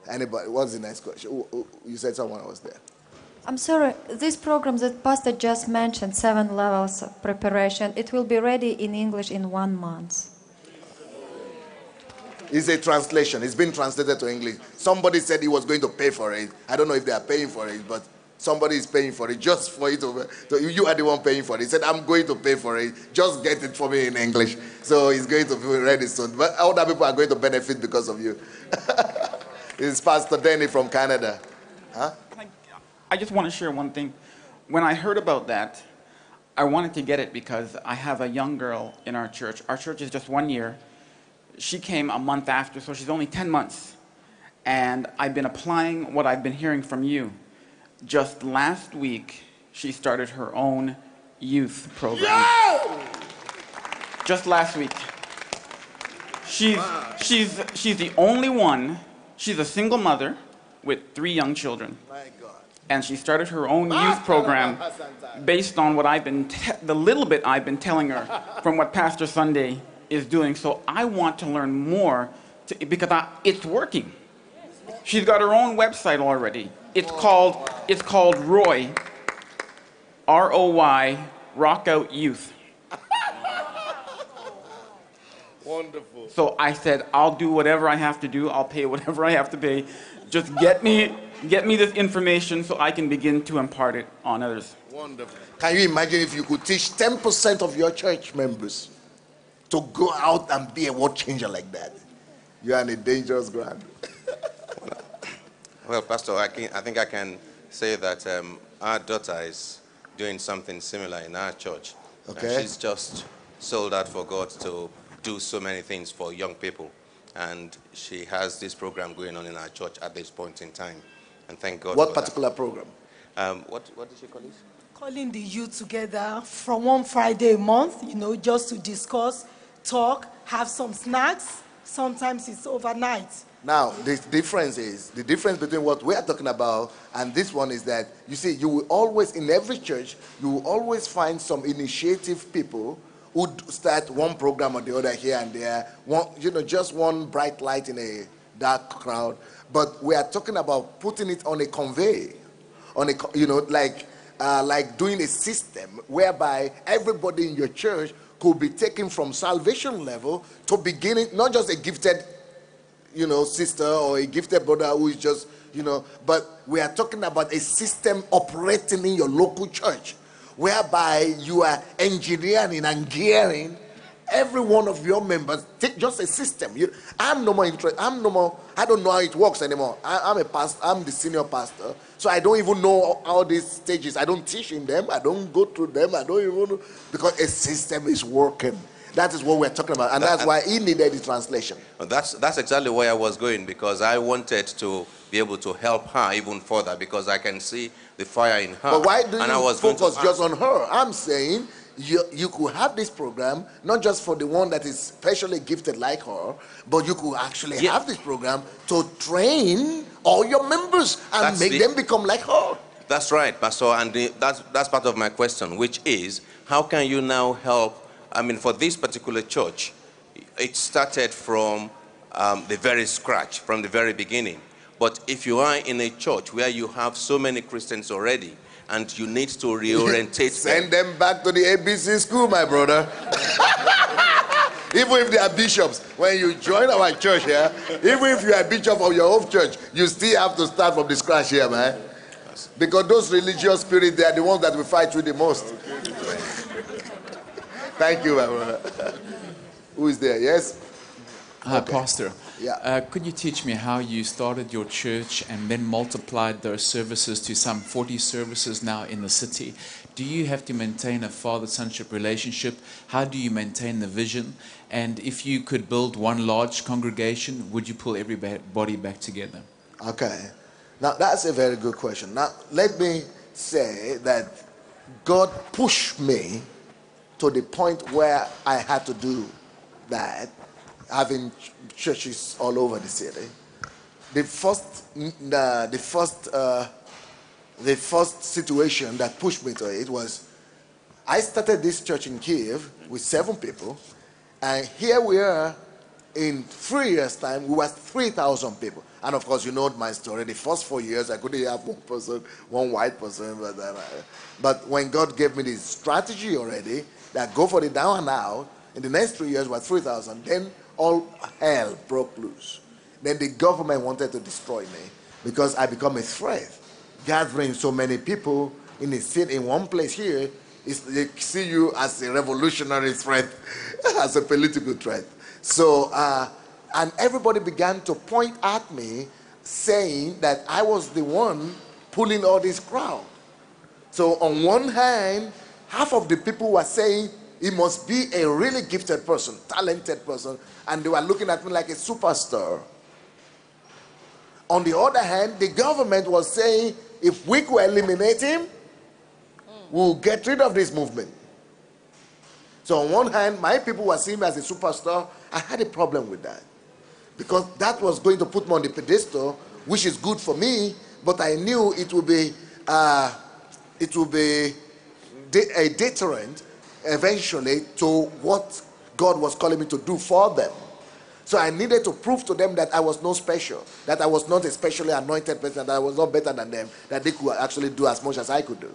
Anybody? What's the next question? You said someone was there. I'm sorry, this program that Pastor just mentioned, 7 levels of preparation, it will be ready in English in 1 month. It's a translation. It's been translated to English. Somebody said he was going to pay for it. I don't know if they are paying for it, but somebody is paying for it just for it to. So you are the one paying for it. He said, I'm going to pay for it. Just get it for me in English. So it's going to be ready soon. But other people are going to benefit because of you. It's Pastor Danny from Canada. Huh? I just want to share one thing. When I heard about that, I wanted to get it because I have a young girl in our church. Our church is just 1 year. She came a month after, so she's only 10 months. And I've been applying what I've been hearing from you. Just last week, she started her own youth program. Yo! Just last week. She's the only one. She's a single mother with 3 young children. My God. And she started her own youth program based on what I've been, the little bit I've been telling her from what Pastor Sunday is doing. So I want to learn more because it's working. She's got her own website already. It's called Roy, R-O-Y, Rockout Youth. Wonderful. So I said, I'll do whatever I have to do. I'll pay whatever I have to pay. Just get me this information so I can begin to impart it on others. Wonderful. Can you imagine if you could teach 10% of your church members to go out and be a world changer like that? You are on a dangerous ground. Well, Pastor, I think I can say that our daughter is doing something similar in our church. Okay. She's just sold out for God to do so many things for young people. And she has this program going on in our church at this point in time. And thank God What for particular program? What did she call it? Calling the youth together from one Friday a month, just to discuss, talk, have some snacks. Sometimes it's overnight. Now, the difference between what we are talking about and this one is that, you see, you will always, in every church, you will always find some initiative people who start one program or the other here and there, just one bright light in a dark crowd. But we are talking about putting it on a conveyor, like doing a system whereby everybody in your church could be taken from salvation level to beginning, not just a gifted sister or a gifted brother who is just, but we are talking about a system operating in your local church whereby you are engineering and gearing every one of your members. Take just a system. I'm no more interested. I don't know how it works anymore. I'm a pastor. I'm the senior pastor. So I don't even know how these stages. I don't teach in them. I don't go through them. I don't even know. Because a system is working. That is what we're talking about. And that's why he needed the translation. That's exactly where I was going, because I wanted to be able to help her even further, because I can see the fire in her. But why do you focus just on her? I'm saying you could have this program, not just for the one that is specially gifted like her, but you could actually have this program to train all your members and make them become like her. That's right, Pastor. And that's part of my question, which is, how can you now help? I mean, for this particular church, it started from the very scratch, from the very beginning. But if you are in a church where you have so many Christians already, and you need to reorientate Send them back to the ABC school, my brother. Even if they are bishops, when you join our church here, even if you are a bishop of your own church, you still have to start from the scratch here, man. Because those religious spirits, they are the ones that we fight with the most. Thank you, my brother. Who is there? Yes? Hi, Pastor. Yeah. Could you teach me how you started your church and then multiplied those services to some 40 services now in the city? Do you have to maintain a father-sonship relationship? How do you maintain the vision? And if you could build one large congregation, would you pull everybody back together? Okay. Now, that's a very good question. Now, let me say that God pushed me to the point where I had to do that, having churches all over the city. The first situation that pushed me to it was, I started this church in Kiev with 7 people, and here we are in 3 years' time, we were 3,000 people. And of course, you know my story. The first 4 years, I couldn't have one person, one white person. But when God gave me this strategy already, that go for the down and out, in the next 3 years, we were 3,000. Then all hell broke loose. Then the government wanted to destroy me because I become a threat. Gathering so many people in a city, in one place here, they see you as a revolutionary threat, as a political threat. So, and everybody began to point at me, saying that I was the one pulling all this crowd. So on one hand, half of the people were saying he must be a really gifted person, talented person, and they were looking at me like a superstar. On the other hand, the government was saying if we could eliminate him, we'll get rid of this movement. So on one hand, my people were seeing me as a superstar. I had a problem with that because that was going to put me on the pedestal, which is good for me, but I knew it would be a deterrent eventually to what God was calling me to do for them. So I needed to prove to them that I was not special, that I was not a specially anointed person, that I was not better than them, that they could actually do as much as I could do.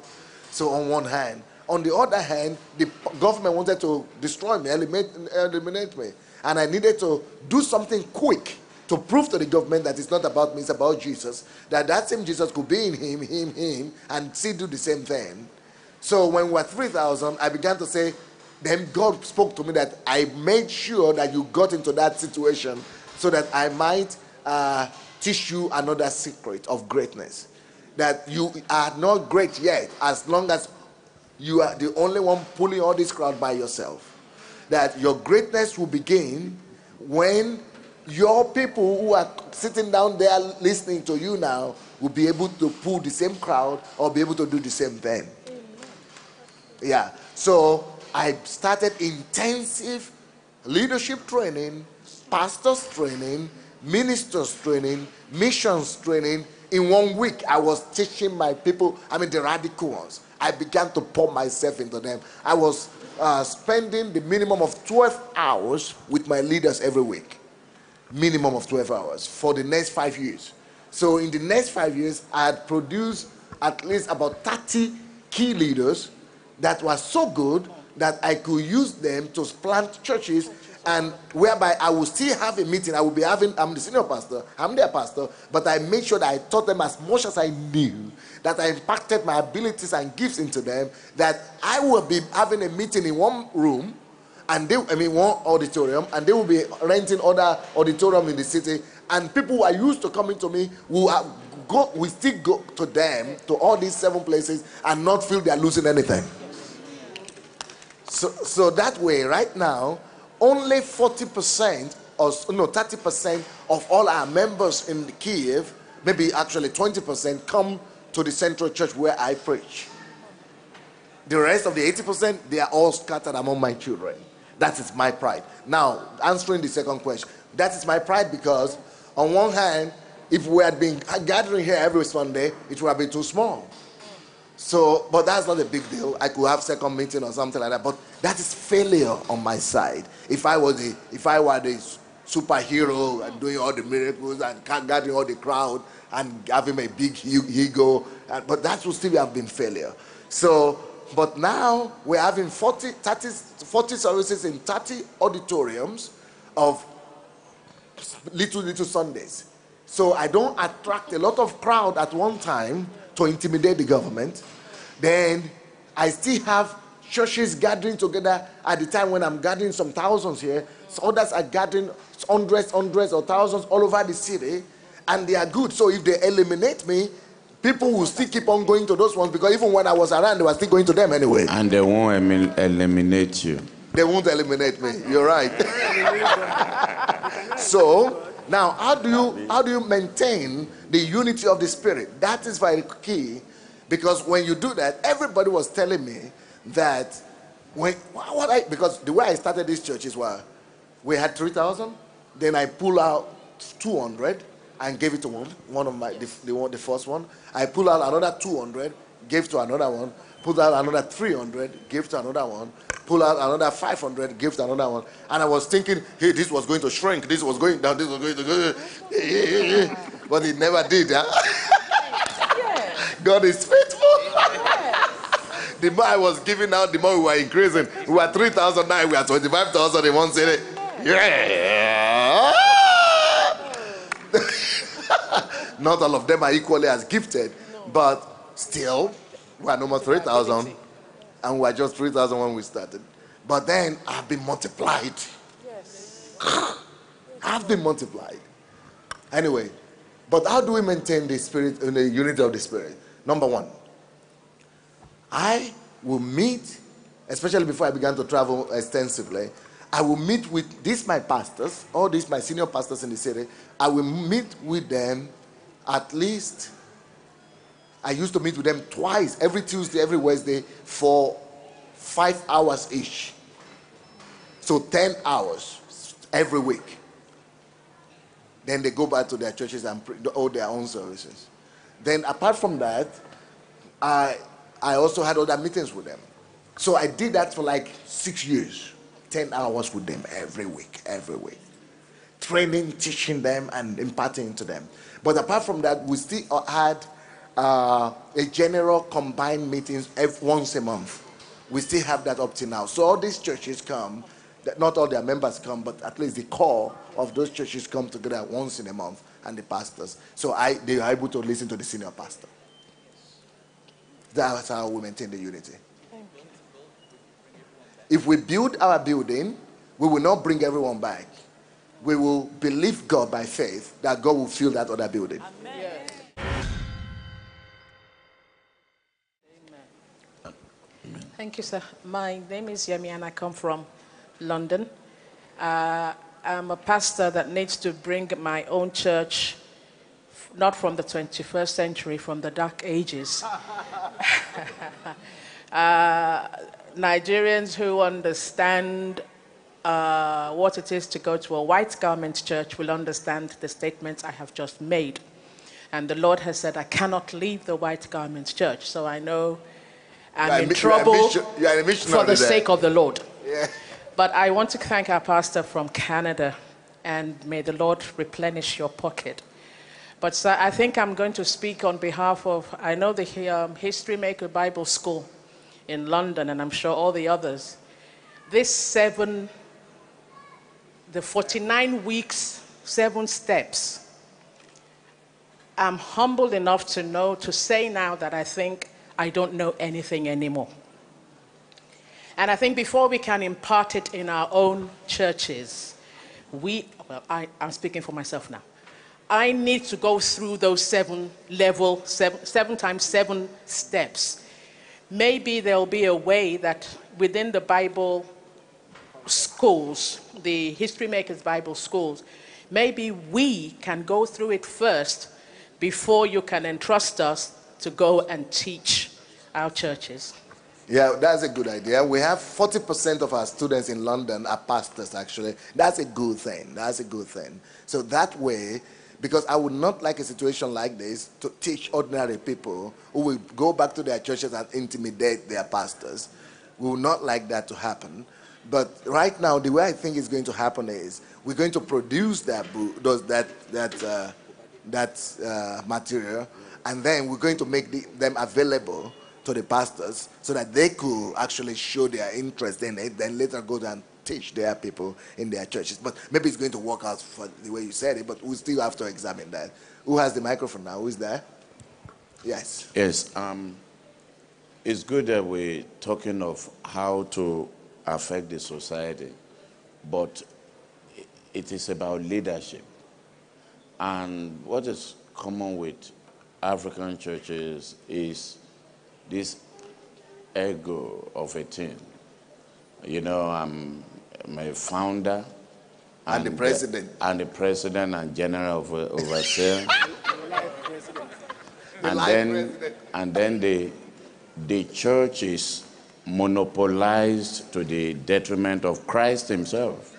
So on one hand. On the other hand, the government wanted to destroy me, eliminate me. And I needed to do something quick to prove to the government that it's not about me, it's about Jesus. That same Jesus could be in him, and still do the same thing. So when we were 3,000, I began to say, then God spoke to me that I made sure that you got into that situation so that I might teach you another secret of greatness. That you are not great yet as long as you are the only one pulling all this crowd by yourself. That your greatness will begin when your people who are sitting down there listening to you now will be able to pull the same crowd or be able to do the same thing. Yeah. So I started intensive leadership training, pastors training, ministers training, missions training. In 1 week, I was teaching my people, the radical ones. I began to pour myself into them. I was spending the minimum of 12 hours with my leaders every week. Minimum of 12 hours for the next 5 years. So in the next 5 years, I had produced at least about 30 key leaders that were so good that I could use them to plant churches, and whereby I will still have a meeting. I will be having, I'm the senior pastor, I'm their pastor, but I made sure that I taught them as much as I knew, that I impacted my abilities and gifts into them, that I will be having a meeting in one room, and one auditorium, and they will be renting other auditorium in the city, and people who are used to coming to me will still go to them, to all these 7 places, and not feel they are losing anything. So that way, right now, only 40% or 30% of all our members in Kiev, maybe actually 20%, come to the central church where I preach. The rest of the 80%, they are all scattered among my children. That is my pride. Now, answering the second question, that is my pride because, on one hand, if we had been gathering here every Sunday, it would have been too small. So, but that's not a big deal. I could have second meeting or something like that. But that is failure on my side. If I were the superhero and doing all the miracles and gathering all the crowd and having a big ego, but that would still have been failure. So, but now we're having 40 services in 30 auditoriums of little Sundays. So I don't attract a lot of crowd at one time to intimidate the government. Then I still have churches gathering together at the time when I'm gathering some thousands here. So others are gathering hundreds or thousands all over the city, and they are good. So if they eliminate me, people will still keep on going to those ones, because even when I was around, they were still going to them anyway. And they won't eliminate you. They won't eliminate me. You're right. So now, how do you maintain the unity of the Spirit? That is very key, because when you do that, everybody was telling me that because the way I started this church is we had 3,000, then I pull out 200 and gave it to one of my the first one. I pull out another 200, gave to another one, pull out another 300, give to another one, pull out another 500, give to another one. And I was thinking, hey, this was going to shrink, this was going down, this was going to go. But it never did. Huh? God is faithful. The more I was giving out, the more we were increasing. We were 3,000 now, we are 25,000 in one city. Yeah. Not all of them are equally as gifted, but still, we are no more 3,000, and we were just 3,000 when we started. But then I've been multiplied. Yes. I've been multiplied. Anyway, but how do we maintain the spirit and the unity of the spirit? Number one, I will meet, especially before I began to travel extensively, I will meet with these my pastors, all these my senior pastors in the city. I will meet with them at least, I used to meet with them twice, every Tuesday, every Wednesday, for 5 hours each. So 10 hours every week. Then they go back to their churches and hold their own services. Then apart from that, I also had other meetings with them. So I did that for like 6 years. 10 hours with them every week. Training, teaching them, and imparting to them. But apart from that, we still had a general combined meetings once a month. We still have that up to now. So all these churches come, not all their members come, but at least the core of those churches come together once in a month, and the pastors. So they are able to listen to the senior pastor. That's how we maintain the unity. If we build our building, we will not bring everyone back. We will believe God by faith that God will fill that other building. Amen. Amen. Thank you, sir. My name is Yemi and I come from London. I'm a pastor that needs to bring my own church, not from the 21st century, from the dark ages. Nigerians who understand what it is to go to a white garment church will understand the statements I have just made. And the Lord has said, I cannot leave the white garment church. So I know I'm in trouble for the sake of the Lord. Yeah. But I want to thank our pastor from Canada, and may the Lord replenish your pocket. But sir, I think I'm going to speak on behalf of, I know the History Maker Bible School in London, and I'm sure all the others. The 49 weeks, 7 steps. I'm humbled enough to say now that I think I don't know anything anymore. And I think before we can impart it in our own churches, I'm speaking for myself now. I need to go through those 7 times 7 steps. Maybe there'll be a way that within the Bible schools, the History Makers Bible schools, maybe we can go through it first before you can entrust us to go and teach our churches. Yeah, that's a good idea. We have 40% of our students in London are pastors, actually. That's a good thing. So that way, because I would not like a situation like this to teach ordinary people who will go back to their churches and intimidate their pastors. We would not like that to happen. But right now, the way I think it's going to happen is we're going to produce that material, and then we're going to make them available to the pastors so that they could actually show their interest in it, then later go and teach their people in their churches. But maybe it's going to work out for the way you said it, but we still have to examine that. Who has the microphone now? Who is there? Yes. Yes. It's good that we're talking of how to affect the society, but it is about leadership. And what is common with African churches is this ego of a team. You know, I'm a founder. And the president. And the president and general overseer. And then the church is monopolized to the detriment of Christ himself.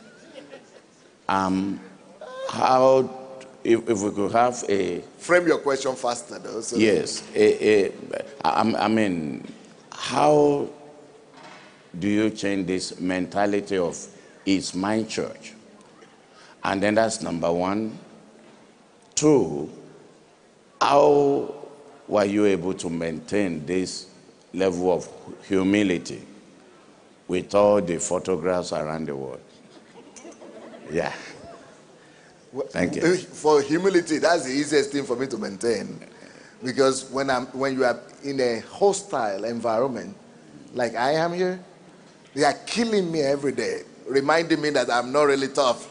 How, if we could have a... Frame your question faster, though. So yes. how do you change this mentality of it's my church? And then that's number one. Two, how were you able to maintain this level of humility with all the photographs around the world? Yeah. Thank you. For humility, that's the easiest thing for me to maintain. Because when you are in a hostile environment, like I am here, they are killing me every day, reminding me that I'm not really tough.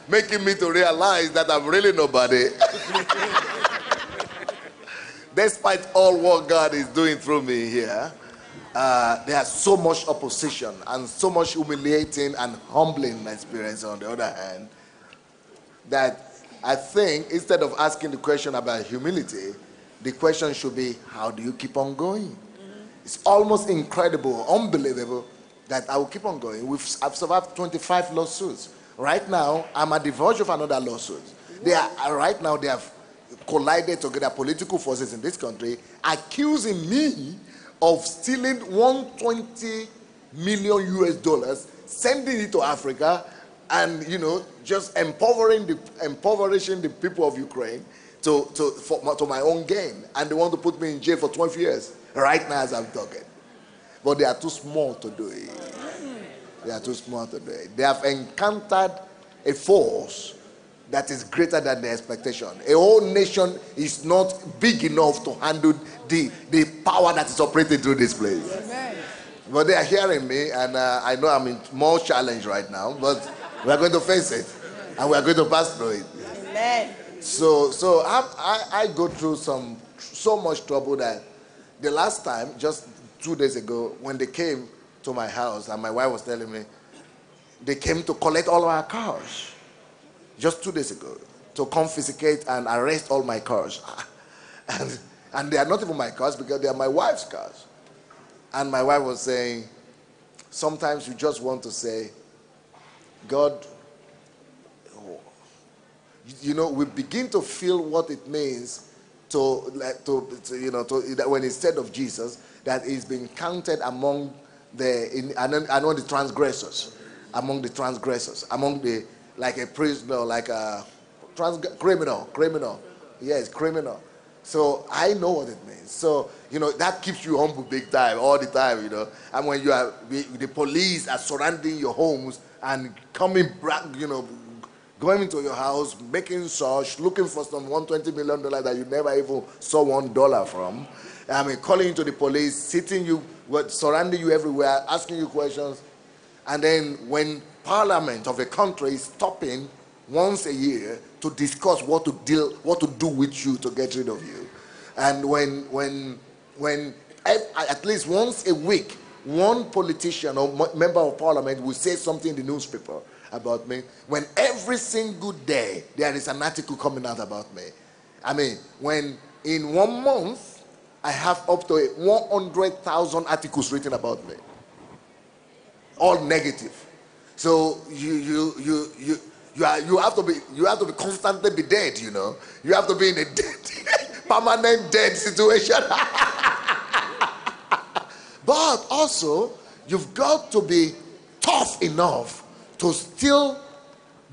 Making me to realize that I'm really nobody. Despite all what God is doing through me here, there's so much opposition and so much humiliating and humbling experience on the other hand, that I think instead of asking the question about humility, the question should be, how do you keep on going? It's almost incredible, unbelievable that I will keep on going. I've survived 25 lawsuits. Right now, I'm at the verge of another lawsuit. Right now, they have collided together, political forces in this country, accusing me of stealing 120 million US dollars, sending it to Africa, and just impoverishing the people of Ukraine to my own gain. And they want to put me in jail for 12 years right now as I'm talking. But they are too small to do it. They are too small to do it. They have encountered a force that is greater than their expectation. A whole nation is not big enough to handle the power that is operating through this place. Amen. But they are hearing me, and I know I'm in more challenge right now, but we are going to face it, and we are going to pass through it. Amen. So I go through so much trouble that the last time, just 2 days ago, when they came to my house, and my wife was telling me, they came to collect all our cars. Just 2 days ago, to confiscate and arrest all my cars. And they are not even my cars, because they are my wife's cars. And my wife was saying, sometimes you just want to say, God, we begin to feel what it means when instead of Jesus, that is being counted among the transgressors, among the like a prisoner, like a criminal. Yes, criminal. So I know what it means. So, that keeps you humble big time, all the time, And when the police are surrounding your homes and coming back, going into your house, making search, looking for some $120 million that you never even saw $1 from. Calling into the police, surrounding you everywhere, asking you questions. And then when Parliament of a country is stopping once a year to discuss what to do with you to get rid of you, and when at least once a week, one politician or member of Parliament will say something in the newspaper about me, when every single day there is an article coming out about me. When in 1 month I have up to 100,000 articles written about me, all negative. So you have to be constantly be dead, You have to be in a permanent dead situation. But also, you've got to be tough enough to still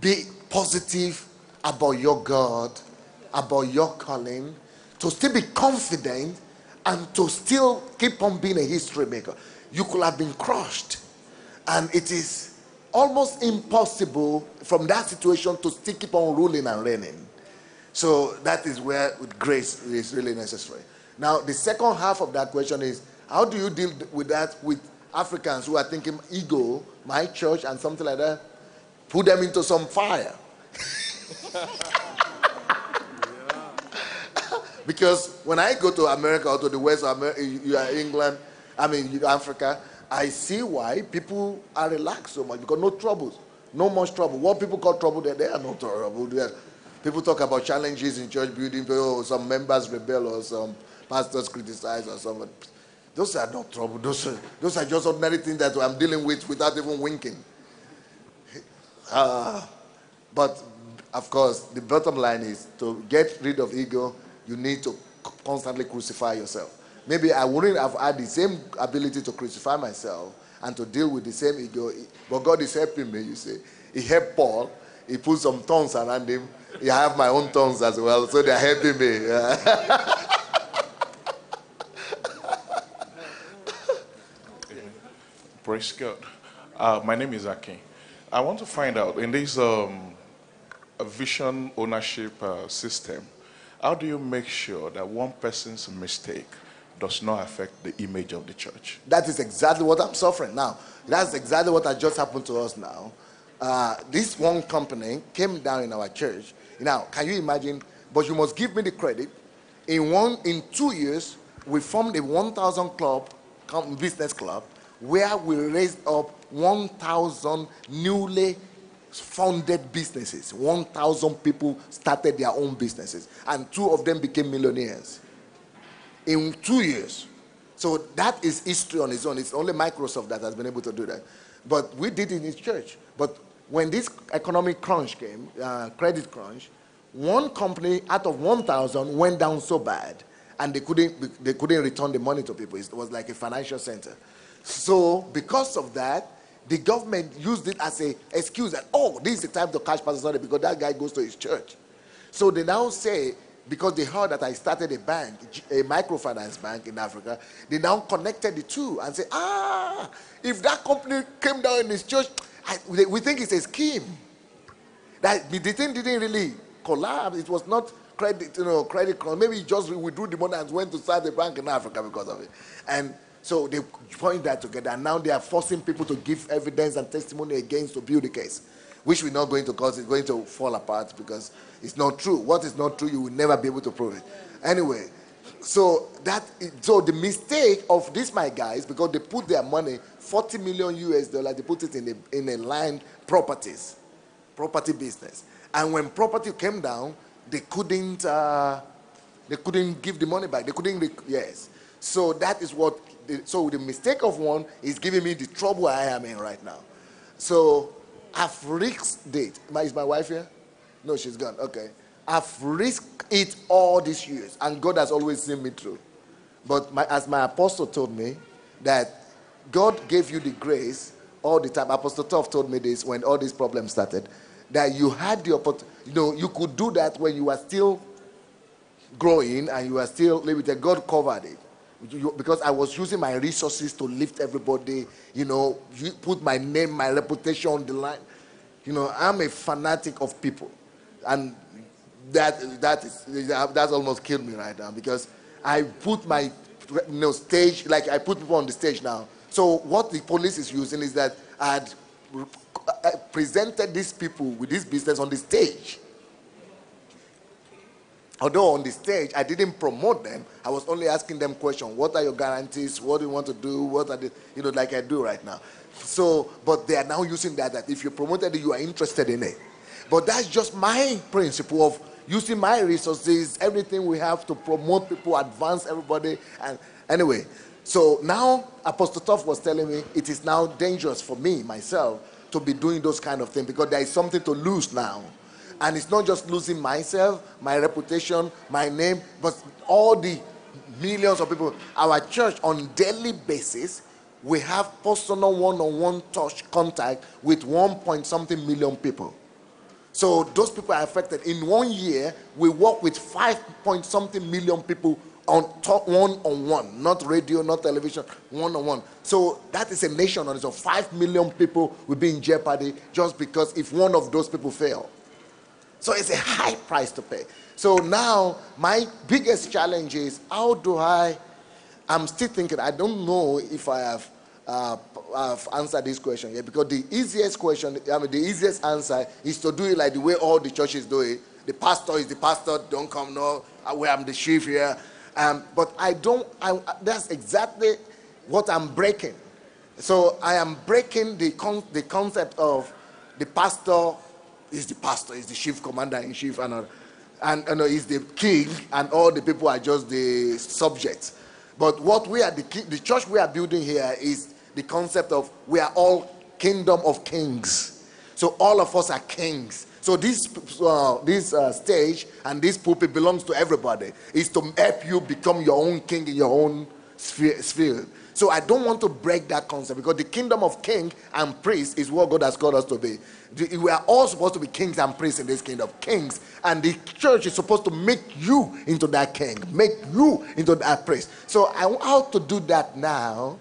be positive about your God, about your calling, to still be confident, and to still keep on being a history maker. You could have been crushed, and it is almost impossible from that situation to still keep on ruling and reigning. So that is where grace is really necessary. Now, the second half of that question is, how do you deal with that with Africans who are thinking ego, my church, and something like that? Put them into some fire. Because when I go to America or to the West of America, England, Africa, I see why people are relaxed so much, because no much trouble. What people call trouble, there are no trouble. People talk about challenges in church building, some members rebel or some pastors criticize or something. Those are not trouble. Those are just ordinary things that I'm dealing with without even winking. But of course, the bottom line is to get rid of ego, you need to constantly crucify yourself. Maybe I wouldn't have had the same ability to crucify myself and to deal with the same ego, but God is helping me, you see. He helped Paul. He put some tongues around him. I have my own tongues as well, so they're helping me. Praise God. My name is Akin. I want to find out, in this vision ownership system, how do you make sure that one person's mistake does not affect the image of the church? That is exactly what I'm suffering now. That's exactly what has just happened to us now. This one company came down in our church. Now, can you imagine? But you must give me the credit. In 2 years, we formed a 1,000 business club, where we raised up 1,000 newly funded businesses. 1,000 people started their own businesses, and 2 of them became millionaires in 2 years. So that is history on its own. It's only Microsoft that has been able to do that. But we did it in his church. But when this economic crunch came, credit crunch, one company out of 1,000 went down so bad, and they couldn't return the money to people. It was like a financial center. So because of that, the government used it as an excuse that, oh, this is the time to catch Pastor Sunday because that guy goes to his church. So they now say, because they heard that I started a bank, a microfinance bank in Africa, they now connected the two and say, if that company came down in his church, we think it's a scheme. That the thing didn't really collapse. It was not credit, credit. Maybe he just withdrew the money and went to start a bank in Africa because of it. And so they joined that together, and now they are forcing people to give evidence and testimony against to build the case, which we're not going to, cause it's going to fall apart because it's not true. What is not true, you will never be able to prove it. Anyway, so the mistake of these my guys, because they put their money, $40 million US, they put it in a land property business, and when property came down, they couldn't give the money back. They couldn't. Yes. So that is what. So the mistake of one is giving me the trouble I am in right now. So I've risked it. Is my wife here? No, she's gone. Okay. I've risked it all these years, and God has always seen me through. But as my apostle told me, that God gave you the grace all the time. Apostle Toff told me this when all these problems started, that you had the opportunity. You could do that when you were still growing and you were still limited. God covered it. Because I was using my resources to lift everybody, you put my name, my reputation on the line. I'm a fanatic of people, and that's almost killed me right now, because I put my stage, like I put people on the stage now. So what the police is using is that I presented these people with this business on the stage. Although on the stage, I didn't promote them. I was only asking them questions. What are your guarantees? What do you want to do? What are the, like I do right now. So, but they are now using that if you promoted it, you are interested in it. But that's just my principle of using my resources, everything we have to promote people, advance everybody. And anyway, so now Apostle Toff was telling me it is now dangerous for me, myself, to be doing those kind of things, because there is something to lose now. And it's not just losing myself, my reputation, my name, but all the millions of people. Our church, on daily basis, we have personal one-on-one touch contact with 1-point-something million people. So those people are affected. In 1 year, we work with 5-point-something million people on one-on-one, not radio, not television, one-on-one. So that is a nation on it. So 5 million people will be in jeopardy just because if one of those people fail. So it's a high price to pay. So now my biggest challenge is, how do I'm still thinking, I don't know if I have answered this question yet, because the easiest question, the easiest answer is to do it like the way all the churches do it. The pastor is the pastor, don't come, no, I'm the chief here. But that's exactly what I'm breaking. So I am breaking the concept of the pastor is the chief commander-in-chief, and he's the king, and all the people are just the subjects. But what the church we are building here is the concept of we are all kingdom of kings. So all of us are kings. So this stage and this pulpit belongs to everybody. It's to help you become your own king in your own sphere. So I don't want to break that concept, because the kingdom of king and priest is what God has called us to be. We are all supposed to be kings and priests in this kingdom, kings. And the church is supposed to make you into that king, make you into that priest. So I want how to do that now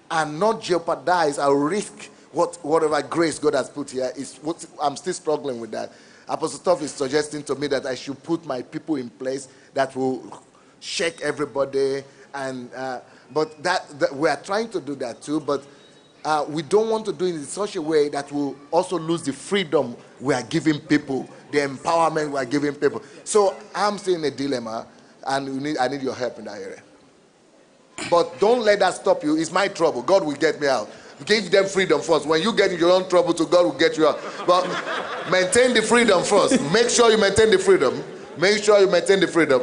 and not jeopardize or risk whatever grace God has put here. Is what I'm still struggling with that. Apostle Toff is suggesting to me that I should put my people in place that will shake everybody, and but that we are trying to do that too, but we don't want to do it in such a way that will also lose the freedom we are giving people, the empowerment we are giving people. So I'm still in a dilemma, and I need your help in that area. But don't let that stop you. It's my trouble. God will get me out. Give them freedom first. When you get in your own trouble, to God will get you out. But maintain the freedom first. Make sure you maintain the freedom. Make sure you maintain the freedom.